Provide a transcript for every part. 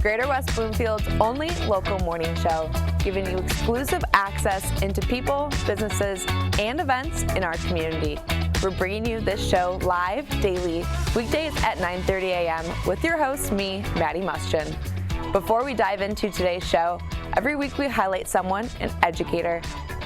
Greater West Bloomfield's only local morning show, giving you exclusive access into people, businesses, and events in our community. We're bringing you this show live daily, weekdays at 9:30 a.m. with your host, me, Maddie Muschin. Before we dive into today's show, every week we highlight someone, an educator,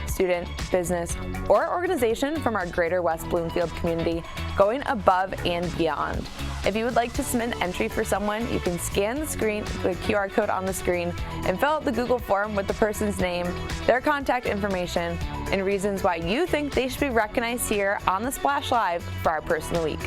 student, business, or organization from our Greater West Bloomfield community going above and beyond. If you would like to submit an entry for someone, you can scan the QR code on the screen and fill out the Google form with the person's name, their contact information, and reasons why you think they should be recognized here on the Splash Live for our Person of the Week.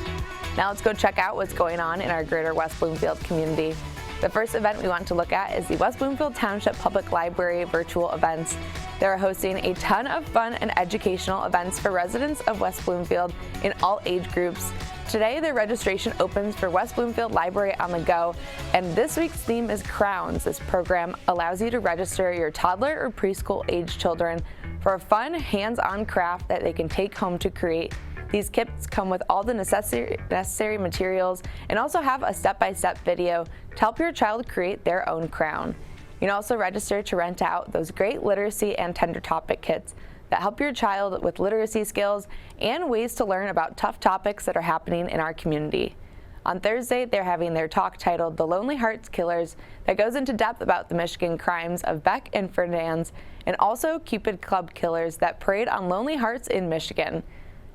Now let's go check out what's going on in our Greater West Bloomfield community. The first event we want to look at is the West Bloomfield Township Public Library virtual events. They're hosting a ton of fun and educational events for residents of West Bloomfield in all age groups. Today, their registration opens for West Bloomfield Library on the Go, and this week's theme is Crowns. This program allows you to register your toddler or preschool age children for a fun, hands-on craft that they can take home to create. These kits come with all the necessary materials and also have a step-by-step video to help your child create their own crown. You can also register to rent out those great literacy and tender topic kits that help your child with literacy skills and ways to learn about tough topics that are happening in our community. On Thursday, they're having their talk titled The Lonely Hearts Killers that goes into depth about the Michigan crimes of Beck and Fernandez and also Cupid Club killers that preyed on lonely hearts in Michigan.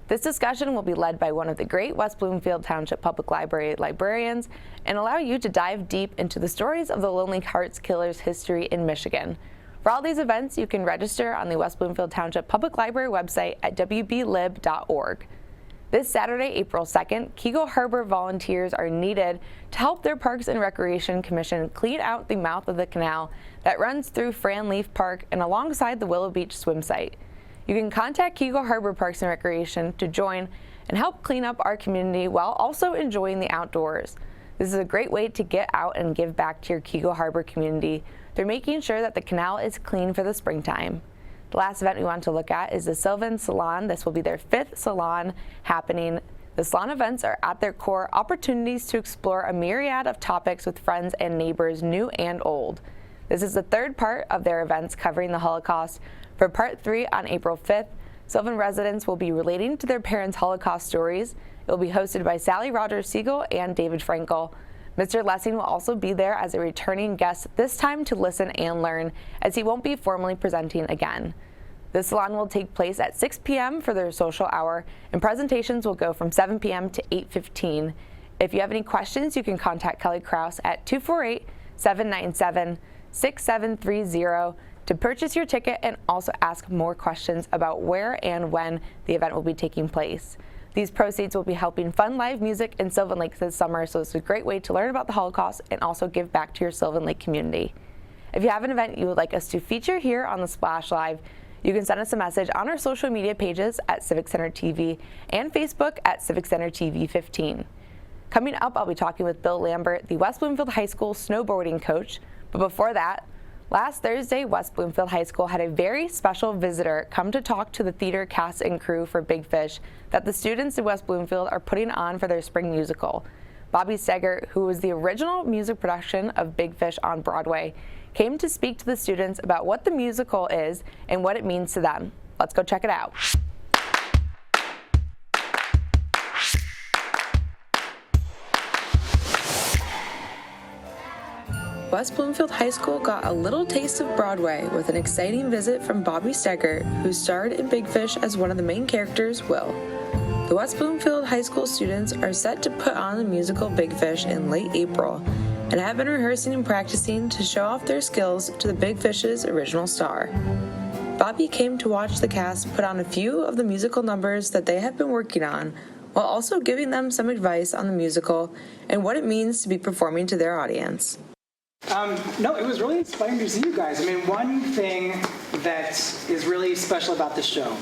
This discussion will be led by one of the great West Bloomfield Township Public Library librarians and allow you to dive deep into the stories of the Lonely Hearts Killers' history in Michigan. For all these events, you can register on the West Bloomfield Township Public Library website at wblib.org. This Saturday, April 2nd, Keego Harbor volunteers are needed to help their Parks and Recreation Commission clean out the mouth of the canal that runs through Fran Leaf Park and alongside the Willow Beach swim site. You can contact Keego Harbor Parks and Recreation to join and help clean up our community while also enjoying the outdoors. This is a great way to get out and give back to your Keego Harbor community through making sure that the canal is clean for the springtime. The last event we want to look at is the Sylvan Salon. This will be their 5th salon happening. The salon events are at their core opportunities to explore a myriad of topics with friends and neighbors, new and old. This is the 3rd part of their events covering the Holocaust. For part 3 on April 5th, Sylvan residents will be relating to their parents' Holocaust stories. It will be hosted by Sally Rogers Siegel and David Frankel. Mr. Lessing will also be there as a returning guest, this time to listen and learn, as he won't be formally presenting again. The salon will take place at 6 p.m. for their social hour, and presentations will go from 7 p.m. to 8:15. If you have any questions, you can contact Kelly Kraus at 248-797-6730 to purchase your ticket and also ask more questions about where and when the event will be taking place. These proceeds will be helping fund live music in Sylvan Lake this summer, so it's a great way to learn about the Holocaust and also give back to your Sylvan Lake community. If you have an event you would like us to feature here on the Splash Live, you can send us a message on our social media pages at Civic Center TV and Facebook at Civic Center TV 15. Coming up, I'll be talking with Bill Lambert, the West Bloomfield High School snowboarding coach. But before that, last Thursday, West Bloomfield High School had a very special visitor come to talk to the theater cast and crew for Big Fish that the students in West Bloomfield are putting on for their spring musical. Bobby Steggert, who was the original music production of Big Fish on Broadway, came to speak to the students about what the musical is and what it means to them. Let's go check it out. West Bloomfield High School got a little taste of Broadway with an exciting visit from Bobby Steggert, who starred in Big Fish as one of the main characters, Will. The West Bloomfield High School students are set to put on the musical Big Fish in late April and have been rehearsing and practicing to show off their skills to the Big Fish's original star. Bobby came to watch the cast put on a few of the musical numbers that they have been working on, while also giving them some advice on the musical and what it means to be performing to their audience. No, it was really inspiring to see you guys. I mean, one thing that is really special about this show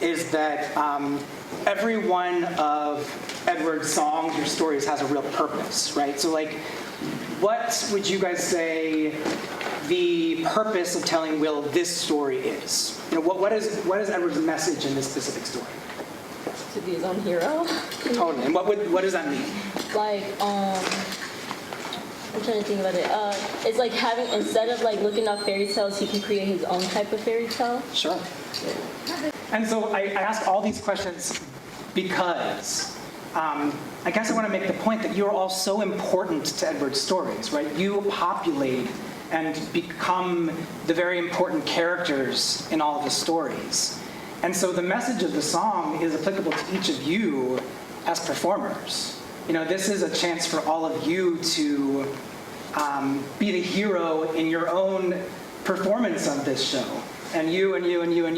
is that every one of Edward's songs or stories has a real purpose, right? So, like, what would you guys say the purpose of telling Will this story is? You know, what is Edward's message in this specific story? To be his own hero. Totally. And what does that mean? Like, I'm trying to think about it. It's like having, instead of like looking up fairy tales, he can create his own type of fairy tale. Sure. And so I ask all these questions because I guess I want to make the point that you're all so important to Edward's stories, right? You populate and become the very important characters in all of the stories. And so the message of the song is applicable to each of you as performers. You know, this is a chance for all of you to be the hero in your own performance of this show. And you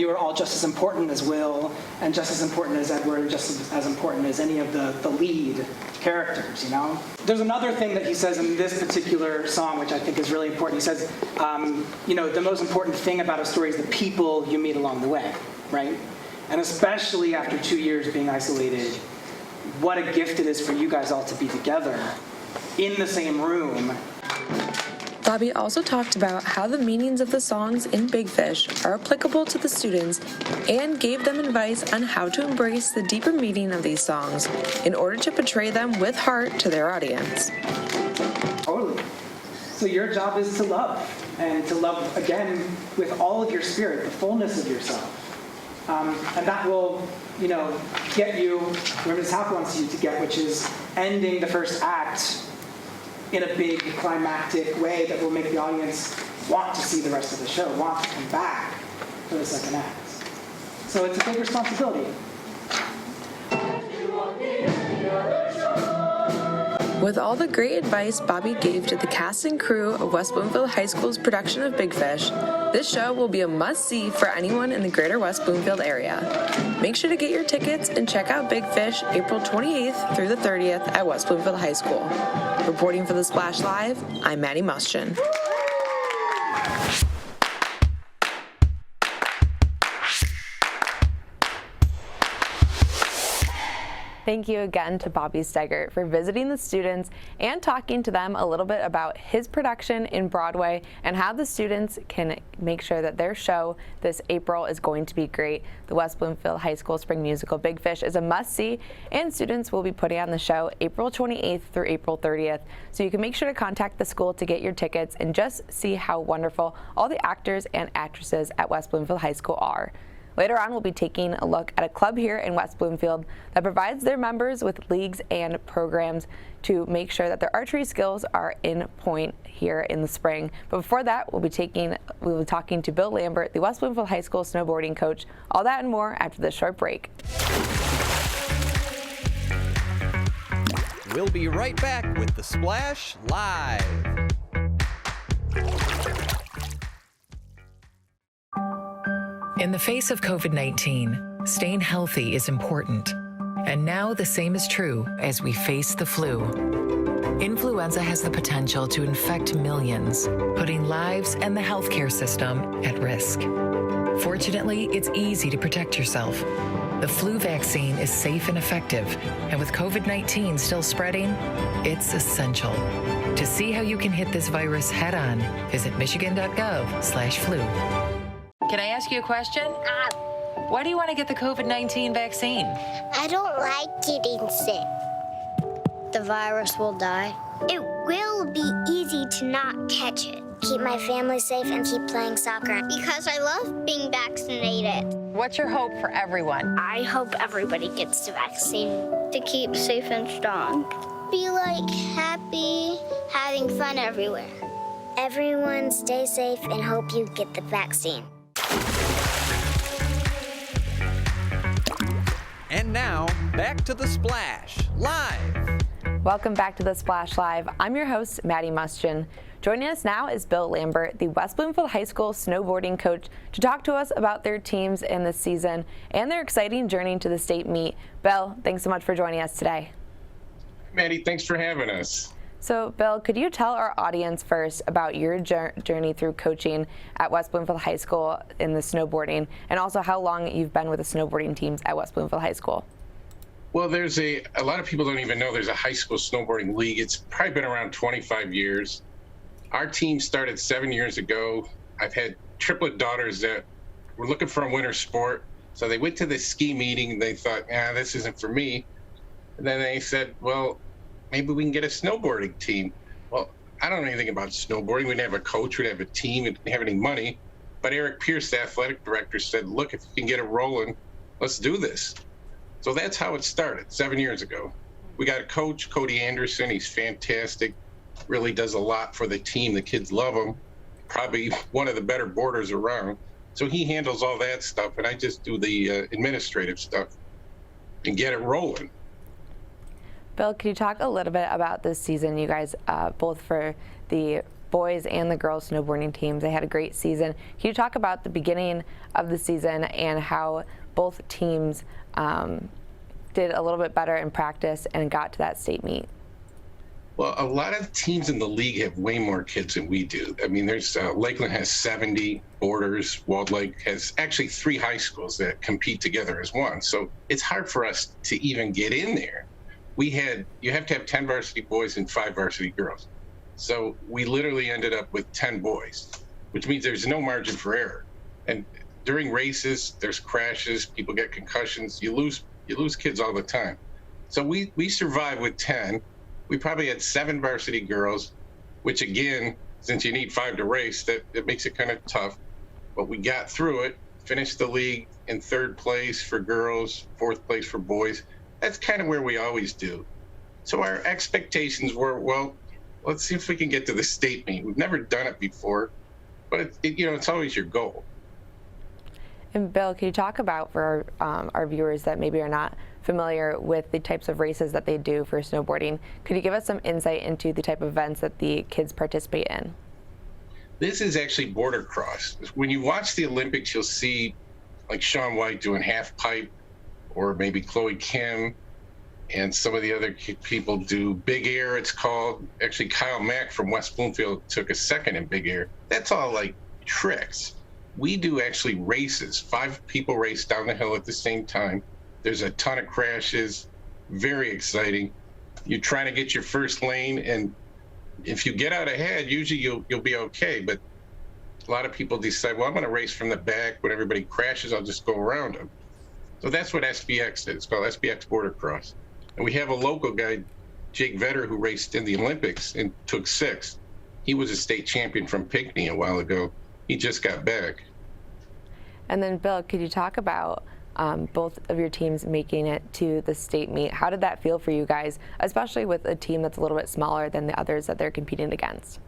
are all just as important as Will, and just as important as Edward, and just as important as any of the lead characters, you know? There's another thing that he says in this particular song, which I think is really important. He says, you know, the most important thing about a story is the people you meet along the way, right? And especially after 2 years being isolated, what a gift it is for you guys all to be together in the same room. Bobby also talked about how the meanings of the songs in Big Fish are applicable to the students and gave them advice on how to embrace the deeper meaning of these songs in order to portray them with heart to their audience. Totally. So your job is to love, and to love, again, with all of your spirit, the fullness of yourself. And that will, you know, get you where Ms. Hauck wants you to get, which is ending the first act in a big climactic way that will make the audience want to see the rest of the show, want to come back for the second act. So it's a big responsibility. With all the great advice Bobby gave to the cast and crew of West Bloomfield High School's production of Big Fish, this show will be a must-see for anyone in the greater West Bloomfield area. Make sure to get your tickets and check out Big Fish April 28th through the 30th at West Bloomfield High School. Reporting for The Splash Live, I'm Maddie Muschen. Thank you again to Bobby Steggert for visiting the students and talking to them a little bit about his production in Broadway and how the students can make sure that their show this April is going to be great. The West Bloomfield High School Spring Musical Big Fish is a must-see, and students will be putting on the show April 28th through April 30th. So you can make sure to contact the school to get your tickets and just see how wonderful all the actors and actresses at West Bloomfield High School are. Later on, we'll be taking a look at a club here in West Bloomfield that provides their members with leagues and programs to make sure that their archery skills are in point here in the spring. But before that, we'll be talking to Bill Lambert, the West Bloomfield High School snowboarding coach. All that and more after this short break. We'll be right back with The Splash Live. In the face of COVID-19, staying healthy is important. And now the same is true as we face the flu. Influenza has the potential to infect millions, putting lives and the healthcare system at risk. Fortunately, it's easy to protect yourself. The flu vaccine is safe and effective, and with COVID-19 still spreading, it's essential. To see how you can hit this virus head-on, visit michigan.gov/flu. Can I ask you a question? Why do you want to get the COVID-19 vaccine? I don't like getting sick. The virus will die. It will be easy to not catch it. Keep my family safe and keep playing soccer. Because I love being vaccinated. What's your hope for everyone? I hope everybody gets the vaccine. To keep safe and strong. Be like happy, having fun everywhere. Everyone stay safe and hope you get the vaccine. And now, back to The Splash Live. Welcome back to The Splash Live. I'm your host, Maddie Muschen. Joining us now is Bill Lambert, the West Bloomfield High School snowboarding coach, to talk to us about their teams in this season and their exciting journey to the state meet. Bill, thanks so much for joining us today. Maddie, thanks for having us. So, Bill, could you tell our audience first about your journey through coaching at West Bloomfield High School in the snowboarding, and also how long you've been with the snowboarding teams at West Bloomfield High School? Well, there's a lot of people don't even know there's a high school snowboarding league. It's probably been around 25 years. Our team started 7 years ago. I've had triplet daughters that were looking for a winter sport. So they went to the ski meeting. They thought, this isn't for me. And then they said, well, maybe we can get a snowboarding team. Well, I don't know anything about snowboarding. We didn't have a coach, we didn't have a team, we didn't have any money. But Eric Pierce, the athletic director, said, look, if you can get it rolling, let's do this. So that's how it started 7 years ago. We got a coach, Cody Anderson. He's fantastic, really does a lot for the team. The kids love him, probably one of the better boarders around. So he handles all that stuff, and I just do the administrative stuff and get it rolling. Bill, can you talk a little bit about this season? You guys, both for the boys and the girls snowboarding teams, they had a great season. Can you talk about the beginning of the season and how both teams did a little bit better in practice and got to that state meet? Well, a lot of teams in the league have way more kids than we do. I mean, there's Lakeland has 70 boarders. Walled Lake has actually 3 high schools that compete together as one. So it's hard for us to even get in there. You have to have 10 varsity boys and 5 varsity girls. So we literally ended up with 10 boys, which means there's no margin for error. And during races, there's crashes, people get concussions, you lose kids all the time. So we survived with 10. We probably had 7 varsity girls, which again, since you need 5 to race, that makes it kind of tough. But we got through it, finished the league in 3rd place for girls, 4th place for boys. That's kind of where we always do. So our expectations were, well, let's see if we can get to the state meet. We've never done it before, but it's always your goal. And Bill, can you talk about, for our viewers that maybe are not familiar with the types of races that they do for snowboarding, could you give us some insight into the type of events that the kids participate in? This is actually border cross. When you watch the Olympics, you'll see like Shaun White doing half pipe, or maybe Chloe Kim, and some of the other people do big air, it's called. Actually, Kyle Mack from West Bloomfield took a 2nd in big air. That's all like tricks. We do actually races. 5 people race down the hill at the same time. There's a ton of crashes, very exciting. You're trying to get your first lane, and if you get out ahead, usually you'll be okay. But a lot of people decide, well, I'm going to race from the back. When everybody crashes, I'll just go around them. So that's what SBX is. It's called SBX Border Cross. And we have a local guy, Jake Vetter, who raced in the Olympics and took 6th. He was a state champion from Pinckney a while ago. He just got back. And then, Bill, could you talk about both of your teams making it to the state meet? How did that feel for you guys, especially with a team that's a little bit smaller than the others that they're competing against?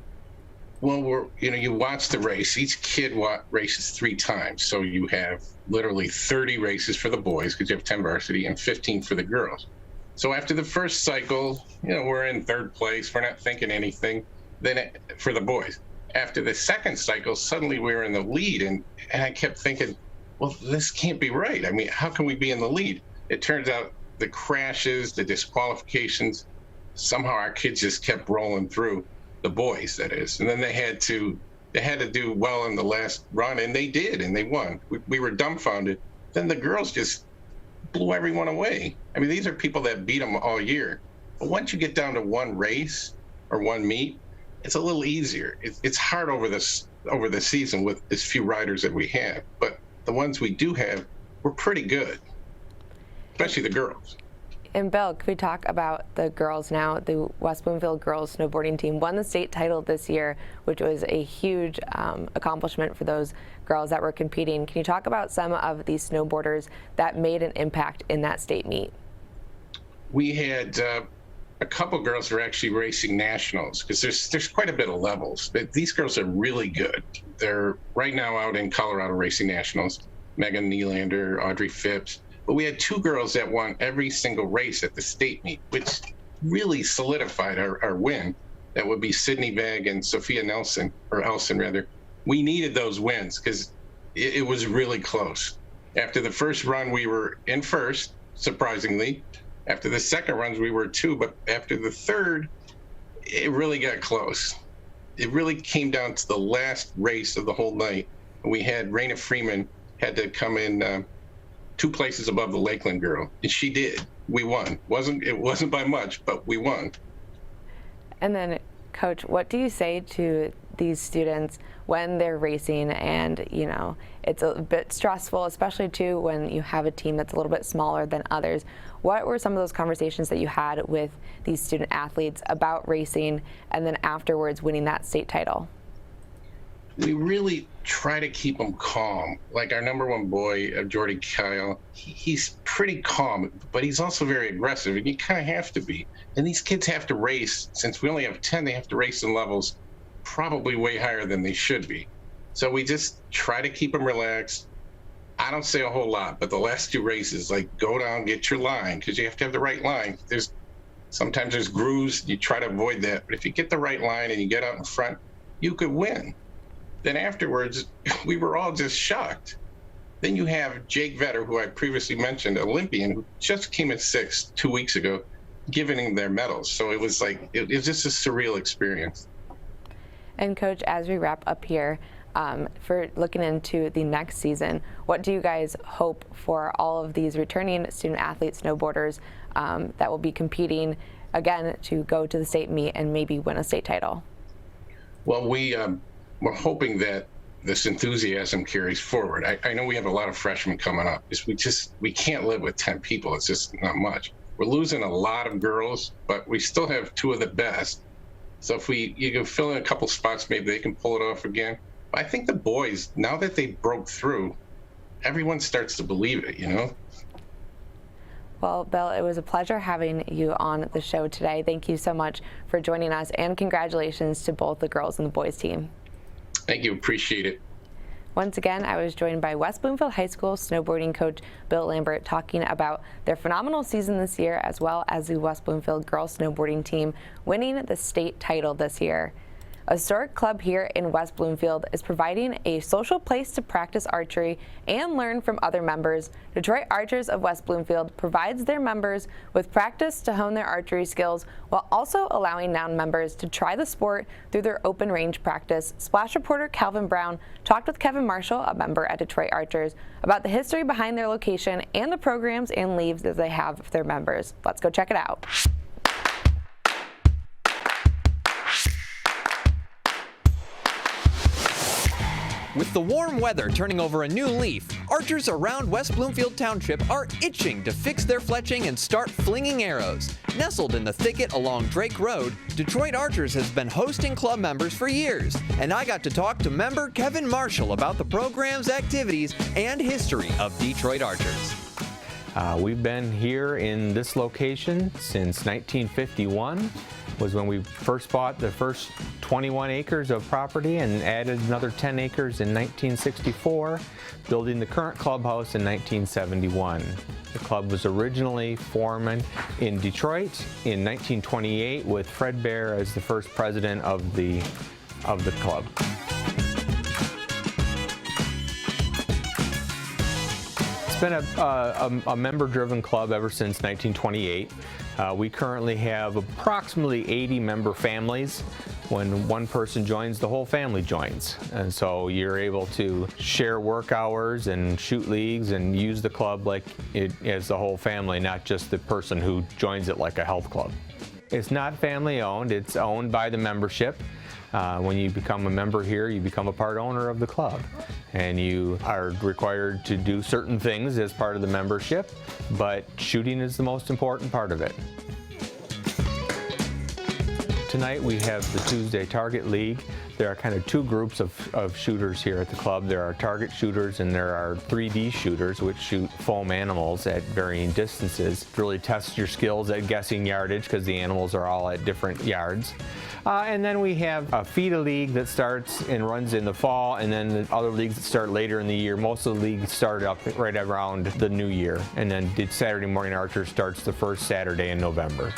Well, you watch the race. Each kid races 3 times. So you have literally 30 races for the boys, because you have 10 varsity, and 15 for the girls. So after the first cycle, we're in 3rd place. We're not thinking anything. Then for the boys. After the 2nd cycle, suddenly we were in the lead, and I kept thinking, well, this can't be right. I mean, how can we be in the lead? It turns out the crashes, the disqualifications, somehow our kids just kept rolling through, the boys, that is. And then they had to do well in the last run, and they did, and they won. We were dumbfounded. Then the girls just blew everyone away. I mean, these are people that beat them all year. But once you get down to one race or one meet, it's a little easier. It's hard over the season with as few riders that we have, but the ones we do have, we're pretty good, especially the girls. And Bill, could we talk about the girls now? The West Bloomfield girls snowboarding team won the state title this year, which was a huge accomplishment for those girls that were competing. Can you talk about some of these snowboarders that made an impact in that state meet? We had a couple girls are actually racing nationals, because there's quite a bit of levels. But these girls are really good. They're right now out in Colorado racing nationals. Megan Nylander, Audrey Phipps. But we had 2 girls that won every single race at the state meet, which really solidified our win. That would be Sydney Vag and Sophia Elson rather. We needed those wins because it was really close. After the first run, we were in 1st, surprisingly. After the 2nd runs, we were 2, but after the 3rd, it really got close. It really came down to the last race of the whole night. We had Raina Freeman had to come in 2 places above the Lakeland girl, and she did. We won. It wasn't by much, but we won. And then, Coach, what do you say to these students when they're racing, and it's a bit stressful, especially too when you have a team that's a little bit smaller than others. What were some of those conversations that you had with these student athletes about racing and then afterwards winning that state title? We really try to keep them calm. Like our number one boy, Jordy Kyle, he's pretty calm, but he's also very aggressive, and you kind of have to be. And these kids have to race. Since we only have 10, they have to race in levels probably way higher than they should be. So we just try to keep them relaxed. I don't say a whole lot, but the last 2 races, like, go down, get your line, because you have to have the right line. Sometimes there's grooves, you try to avoid that. But if you get the right line and you get out in front, you could win. Then afterwards, we were all just shocked. Then you have Jake Vetter, who I previously mentioned, Olympian, who just came in 6th 2 weeks ago, giving them their medals. So it was like, it was just a surreal experience. And Coach, as we wrap up here, for looking into the next season, what do you guys hope for all of these returning student athletes, snowboarders that will be competing again to go to the state meet and maybe win a state title? Well, we're hoping that this enthusiasm carries forward. I know we have a lot of freshmen coming up. We can't live with 10 people. It's just not much. We're losing a lot of girls, but we still have 2 of the best. So if you can fill in a couple spots, maybe they can pull it off again. But I think the boys, now that they broke through, everyone starts to believe it, Well, Bill, it was a pleasure having you on the show today. Thank you so much for joining us, and congratulations to both the girls and the boys team. Thank you. Appreciate it. Once again, I was joined by West Bloomfield High School snowboarding coach Bill Lambert, talking about their phenomenal season this year, as well as the West Bloomfield girls snowboarding team winning the state title this year. A historic club here in West Bloomfield is providing a social place to practice archery and learn from other members. Detroit Archers of West Bloomfield provides their members with practice to hone their archery skills, while also allowing non-members to try the sport through their open range practice. Splash reporter Calvin Brown talked with Kevin Marshall, a member at Detroit Archers, about the history behind their location and the programs and leaves that they have for their members. Let's go check it out. With the warm weather turning over a new leaf, archers around West Bloomfield Township are itching to fix their fletching and start flinging arrows. Nestled in the thicket along Drake Road, Detroit Archers has been hosting club members for years, and I got to talk to member Kevin Marshall about the program's activities and history of Detroit Archers. We've been here in this location since 1951. Was when we first bought the first 21 acres of property and added another 10 acres in 1964, building the current clubhouse in 1971. The club was originally formed in Detroit in 1928 with Fred Bear as the first president of the club. It's been a member-driven club ever since 1928. We currently have approximately 80 member families. When one person joins, the whole family joins. And so you're able to share work hours and shoot leagues and use the club like it as the whole family, not just the person who joins it like a health club. It's not family owned, it's owned by the membership. When you become a member here, you become a part owner of the club. And you are required to do certain things as part of the membership, but shooting is the most important part of it. Tonight we have the Tuesday Target League. There are kind of 2 groups of shooters here at the club. There are target shooters and there are 3D shooters, which shoot foam animals at varying distances. It really tests your skills at guessing yardage because the animals are all at different yards. And then we have a FIDA league that starts and runs in the fall, and then the other leagues that start later in the year. Most of the leagues start up right around the new year, and then the Saturday Morning Archer starts the first Saturday in November.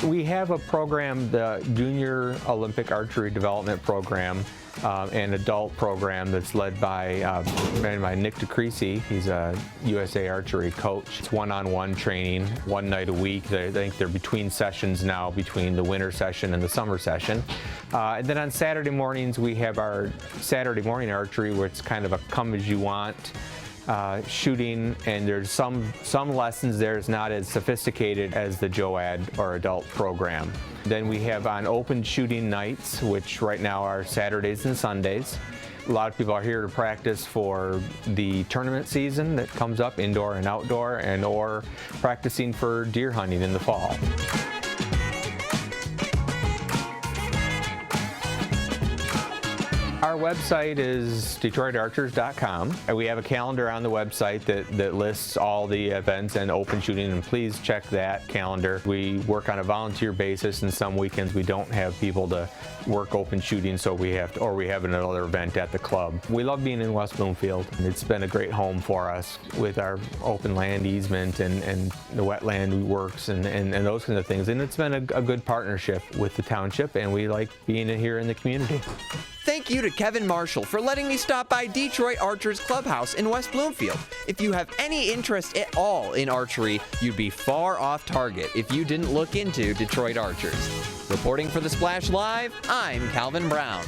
We have a program, the Junior Olympic Archery Development Program, an adult program that's led by a man by Nick DeCreasy. He's a USA Archery coach. It's one-on-one training, one night a week. I think they're between sessions now, between the winter session and the summer session. And then on Saturday mornings, we have our Saturday morning archery, where it's kind of a come as you want. shooting, and there's some lessons there is not as sophisticated as the JOAD or adult program. Then we have on open shooting nights, which right now are Saturdays and Sundays. A lot of people are here to practice for the tournament season that comes up, indoor and outdoor, and or practicing for deer hunting in the fall. Our website is DetroitArchers.com, and we have a calendar on the website that lists all the events and open shooting, and please check that calendar. We work on a volunteer basis, and some weekends we don't have people to work open shooting, so we have another event at the club. We love being in West Bloomfield. It's been a great home for us with our open land easement and the wetland works and those kinds of things, and it's been a good partnership with the township, and we like being here in the community. Thank you to Kevin Marshall for letting me stop by Detroit Archers Clubhouse in West Bloomfield. If you have any interest at all in archery, you'd be far off target if you didn't look into Detroit Archers. Reporting for The Splash Live, I'm Calvin Brown.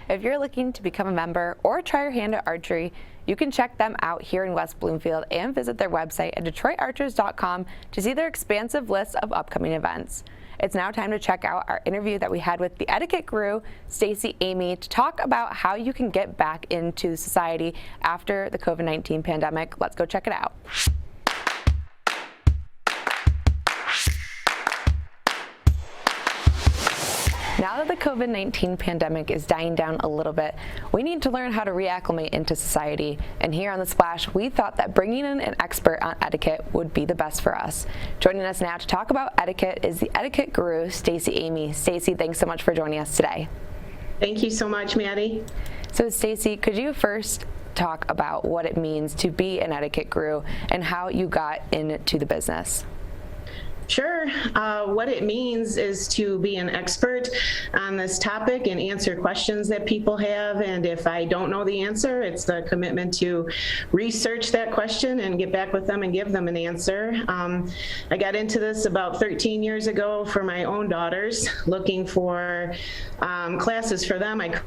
If you're looking to become a member or try your hand at archery, you can check them out here in West Bloomfield and visit their website at DetroitArchers.com to see their expansive list of upcoming events. It's now time to check out our interview that we had with the Etiquette Guru, Stacey Amy, to talk about how you can get back into society after the COVID-19 pandemic. Let's go check it out. Now that the COVID-19 pandemic is dying down a little bit, we need to learn how to reacclimate into society. And here on The Splash, we thought that bringing in an expert on etiquette would be the best for us. Joining us now to talk about etiquette is the Etiquette Guru, Stacey Amy. Stacey, thanks so much for joining us today. Thank you so much, Maddie. So Stacey, could you first talk about what it means to be an etiquette guru and how you got into the business? Sure. What it means is to be an expert on this topic and answer questions that people have. And if I don't know the answer, it's the commitment to research that question and get back with them and give them an answer. I got into this about 13 years ago for my own daughters, looking for classes for them. I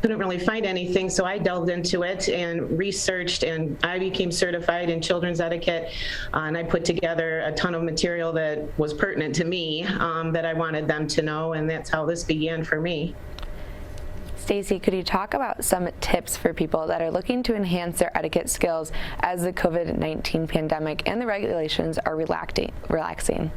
couldn't really find anything, so I delved into it and researched, and I became certified in children's etiquette, and I put together a ton of material that was pertinent to me that I wanted them to know, and that's how this began for me. Stacey, could you talk about some tips for people that are looking to enhance their etiquette skills as the COVID-19 pandemic and the regulations are relaxing?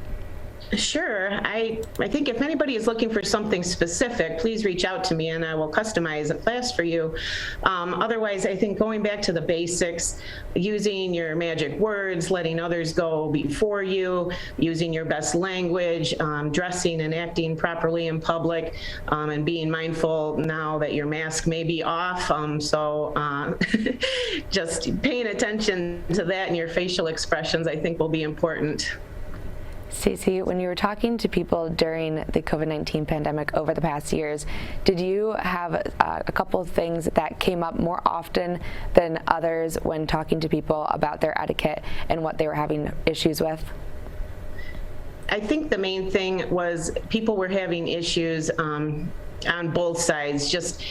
Sure. I think if anybody is looking for something specific, please reach out to me and I will customize a class for you. Otherwise, I think going back to the basics, using your magic words, letting others go before you, using your best language, dressing and acting properly in public, and being mindful now that your mask may be off. Just paying attention to that and your facial expressions, I think, will be important. Stacey, when you were talking to people during the COVID-19 pandemic over the past years, did you have a couple of things that came up more often than others when talking to people about their etiquette and what they were having issues with? I think the main thing was people were having issues on both sides, just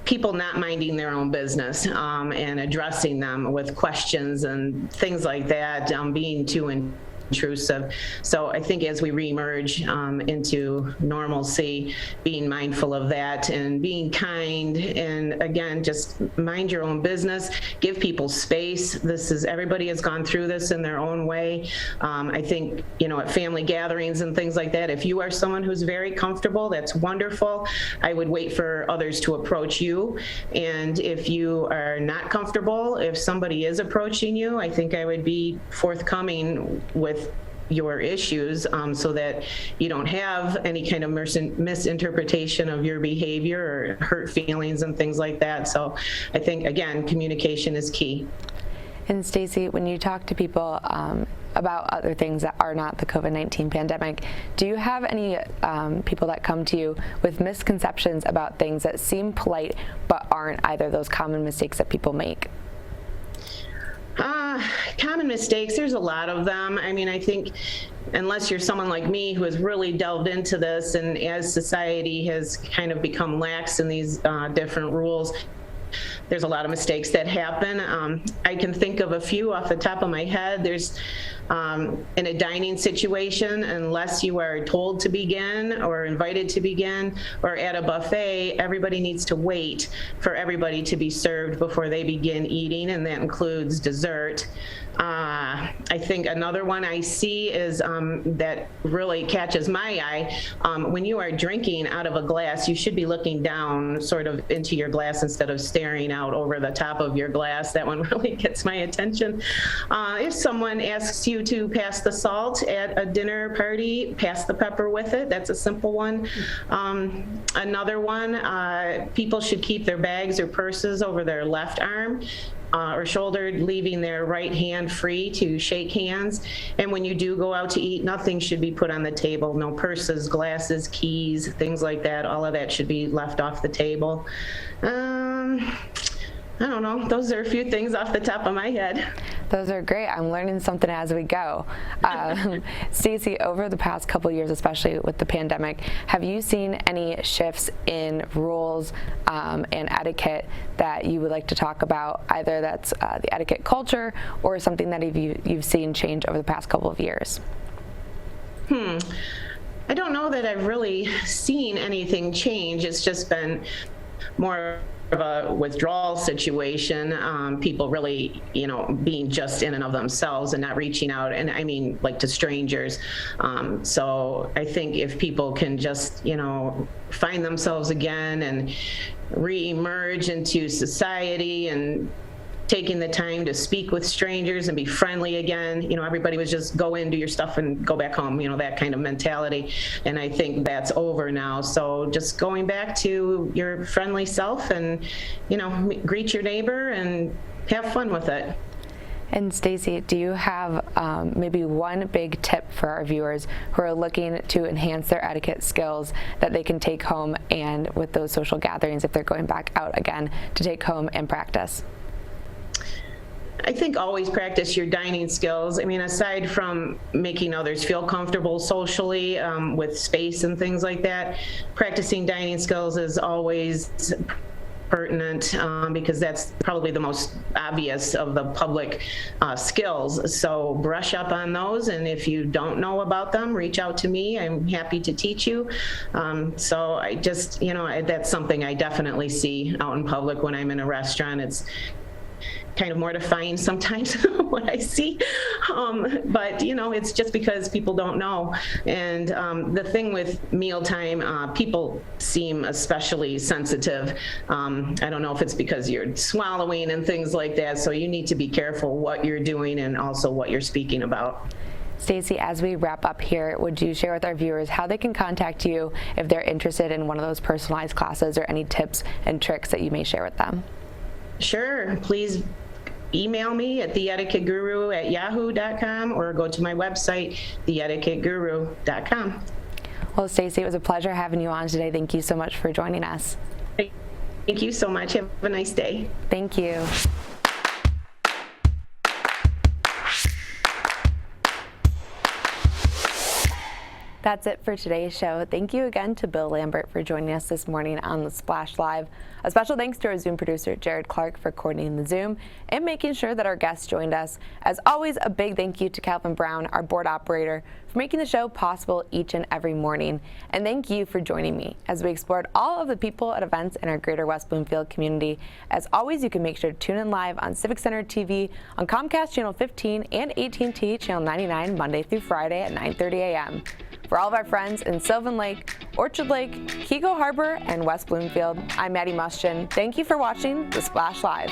people not minding their own business and addressing them with questions and things like that, being too intrusive. So I think as we reemerge into normalcy, being mindful of that and being kind, and again, just mind your own business, give people space. Everybody has gone through this in their own way. I think, at family gatherings and things like that, if you are someone who's very comfortable, that's wonderful. I would wait for others to approach you. And if you are not comfortable, if somebody is approaching you, I think I would be forthcoming with your issues so that you don't have any kind of misinterpretation of your behavior or hurt feelings and things like that. So I think, again, communication is key. And Stacey, when you talk to people about other things that are not the COVID-19 pandemic, do you have any people that come to you with misconceptions about things that seem polite but aren't either those common mistakes that people make? Common mistakes, there's a lot of them. I mean, I think unless you're someone like me who has really delved into this, and as society has kind of become lax in these different rules, there's a lot of mistakes that happen. I can think of a few off the top of my head. There's in a dining situation, unless you are told to begin or invited to begin, or at a buffet, everybody needs to wait for everybody to be served before they begin eating, and that includes dessert. I think another one I see is that really catches my eye. When you are drinking out of a glass, you should be looking down sort of into your glass instead of staring out over the top of your glass. That one really gets my attention. If someone asks you to pass the salt at a dinner party, pass the pepper with it. That's a simple one. Another one, people should keep their bags or purses over their left arm or shoulder, leaving their right hand free to shake hands. And when you do go out to eat, nothing should be put on the table. No purses, glasses, keys, things like that. All of that should be left off the table. I don't know. Those are a few things off the top of my head. Those are great. I'm learning something as we go. Stacey, over the past couple of years, especially with the pandemic, have you seen any shifts in rules and etiquette that you would like to talk about? Either that's the etiquette culture or something that you've seen change over the past couple of years? I don't know that I've really seen anything change. It's just been more of a withdrawal situation, people really, being just in and of themselves and not reaching out, and I mean like to strangers. So I think if people can just, find themselves again and re-emerge into society and taking the time to speak with strangers and be friendly again. Everybody was just go in, do your stuff, and go back home, that kind of mentality. And I think that's over now. So just going back to your friendly self and, greet your neighbor and have fun with it. And Stacey, do you have maybe one big tip for our viewers who are looking to enhance their etiquette skills that they can take home and with those social gatherings, if they're going back out again, to take home and practice? I think always practice your dining skills. I mean, aside from making others feel comfortable socially with space and things like that, practicing dining skills is always pertinent because that's probably the most obvious of the public skills. So brush up on those, and if you don't know about them, reach out to me. I'm happy to teach you. So I just, that's something I definitely see out in public when I'm in a restaurant. It's kind of mortifying sometimes what I see, but it's just because people don't know. And the thing with mealtime, people seem especially sensitive. I don't know if it's because you're swallowing and things like that, so you need to be careful what you're doing and also what you're speaking about. Stacey, as we wrap up here, would you share with our viewers how they can contact you if they're interested in one of those personalized classes, or any tips and tricks that you may share with them? Sure. Please email me at theetiquetteguru@yahoo.com or go to my website, theetiquetteguru.com. Well, Stacey, it was a pleasure having you on today. Thank you so much for joining us. Thank you so much. Have a nice day. Thank you. That's it for today's show. Thank you again to Bill Lambert for joining us this morning on the Splash Live. A special thanks to our Zoom producer, Jared Clark, for coordinating the Zoom and making sure that our guests joined us. As always, a big thank you to Calvin Brown, our board operator, for making the show possible each and every morning. And thank you for joining me as we explored all of the people at events in our greater West Bloomfield community. As always, you can make sure to tune in live on Civic Center TV on Comcast Channel 15 and AT&T Channel 99 Monday through Friday at 9:30 a.m. For all of our friends in Sylvan Lake, Orchard Lake, Keego Harbor, and West Bloomfield, I'm Maddie Muschin. Thank you for watching The Splash Live.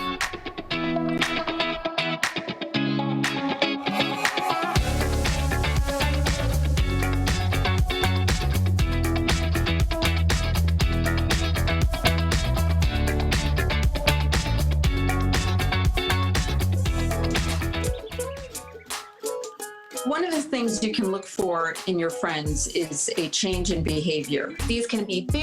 One of the things you can look for in your friends is a change in behavior. These can be big